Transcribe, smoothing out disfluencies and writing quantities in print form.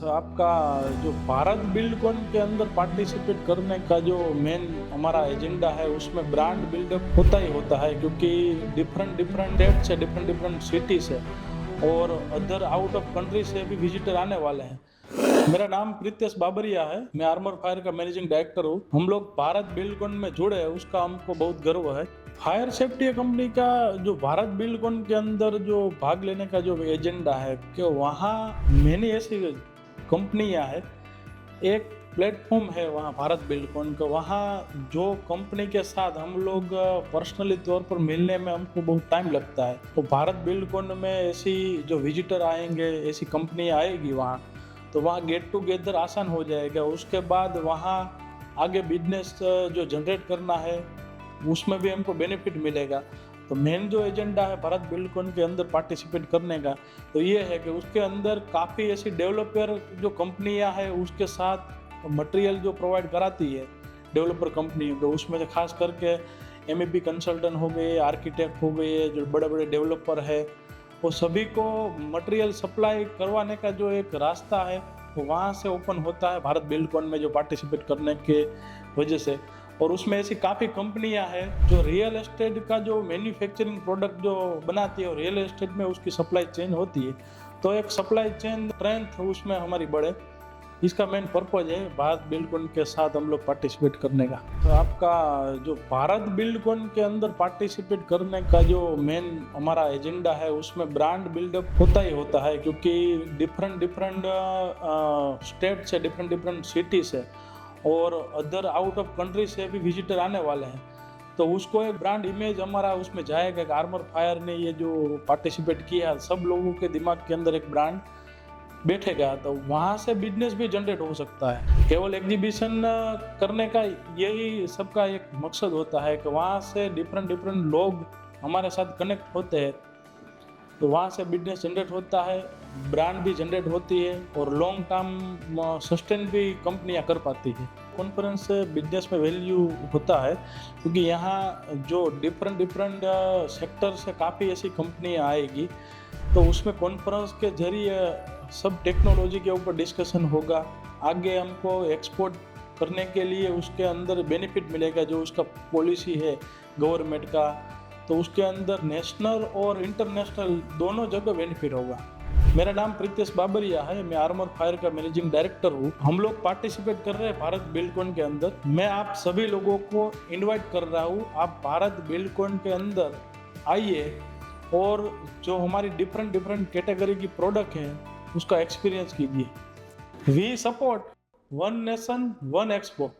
तो आपका जो भारत बिल्डकॉन के अंदर पार्टिसिपेट करने का जो मेन हमारा एजेंडा है उसमें ब्रांड बिल्डअप होता ही होता है, क्योंकि डिफरेंट डिफरेंट स्टेट से डिफरेंट डिफरेंट सिटी से और अदर आउट ऑफ कंट्री से भी विजिटर आने वाले हैं। मेरा नाम प्रीतेश बाबरिया है, मैं आर्मर फायर का मैनेजिंग डायरेक्टर हूँ। हम लोग भारत बिल्डकॉन में जुड़े हैं, उसका हमको बहुत गर्व है। फायर सेफ्टी कंपनी का जो भारत बिल्डकॉन के अंदर जो भाग लेने का जो एजेंडा है कि वहाँ मैंने ऐसी कंपनियां है, एक प्लेटफॉर्म है वहाँ भारत बिल्डकॉन का। वहाँ जो कंपनी के साथ हम लोग पर्सनली तौर पर मिलने में हमको बहुत टाइम लगता है, तो भारत बिल्डकॉन में ऐसी जो विजिटर आएंगे, ऐसी कंपनी आएगी वहाँ, तो वहाँ गेट टुगेदर आसान हो जाएगा। उसके बाद वहाँ आगे बिजनेस जो जनरेट करना है उसमें भी हमको बेनिफिट मिलेगा। तो मेन जो एजेंडा है भारत बिल्डकॉन के अंदर पार्टिसिपेट करने का, तो ये है कि उसके अंदर काफ़ी ऐसी डेवलपर जो कंपनियां हैं उसके साथ मटेरियल जो प्रोवाइड कराती है डेवलपर कंपनियों को, उसमें से खास करके एमईपी कंसल्टेंट हो गए, आर्किटेक्ट हो गए, जो बड़े बड़े डेवलपर है, वो सभी को मटेरियल सप्लाई करवाने का जो एक रास्ता है वो वहाँ से ओपन होता है भारत बिल्डकॉन में जो पार्टिसिपेट करने के वजह से। और उसमें ऐसी काफ़ी कंपनियां हैं जो रियल एस्टेट का जो मैन्युफैक्चरिंग प्रोडक्ट जो बनाती है और रियल एस्टेट में उसकी सप्लाई चेन होती है, तो एक सप्लाई चेन स्ट्रेंथ उसमें हमारी बढ़े, इसका मेन पर्पज है भारत बिल्डकॉन के साथ हम लोग पार्टिसिपेट करने का। तो आपका जो भारत बिल्डकॉन के अंदर पार्टिसिपेट करने का जो मेन हमारा एजेंडा है उसमें ब्रांड बिल्डअप होता ही होता है, क्योंकि डिफरेंट डिफरेंट स्टेट से डिफरेंट डिफरेंट सिटी से और अदर आउट ऑफ कंट्री से भी विजिटर आने वाले हैं, तो उसको एक ब्रांड इमेज हमारा उसमें जाएगा कि आर्मर फायर ने ये जो पार्टिसिपेट किया, सब लोगों के दिमाग के अंदर एक ब्रांड बैठेगा, तो वहाँ से बिजनेस भी जनरेट हो सकता है। केवल एग्जीबिशन करने का यही सबका एक मकसद होता है कि वहाँ से डिफरेंट डिफरेंट लोग हमारे साथ कनेक्ट होते हैं, तो वहाँ से बिजनेस जनरेट होता है, ब्रांड भी जनरेट होती है और लॉन्ग टर्म सस्टेन भी कंपनियां कर पाती है। कॉन्फ्रेंस से बिजनेस में वैल्यू होता है, क्योंकि यहाँ जो डिफरेंट डिफरेंट सेक्टर से काफ़ी ऐसी कंपनियां आएगी, तो उसमें कॉन्फ्रेंस के जरिए सब टेक्नोलॉजी के ऊपर डिस्कशन होगा। आगे हमको एक्सपोर्ट करने के लिए उसके अंदर बेनिफिट मिलेगा, जो उसका पॉलिसी है गवर्नमेंट का, तो उसके अंदर नेशनल और इंटरनेशनल दोनों जगह बेनिफिट होगा। मेरा नाम प्रीतेश बाबरिया है, मैं आर्मर फायर का मैनेजिंग डायरेक्टर हूँ। हम लोग पार्टिसिपेट कर रहे हैं भारत बिल्डकॉन के अंदर। मैं आप सभी लोगों को इनवाइट कर रहा हूँ, आप भारत बिल्डकॉन के अंदर आइए और जो हमारी डिफरेंट डिफरेंट कैटेगरी की प्रोडक्ट हैं उसका एक्सपीरियंस कीजिए। We support one nation one expo.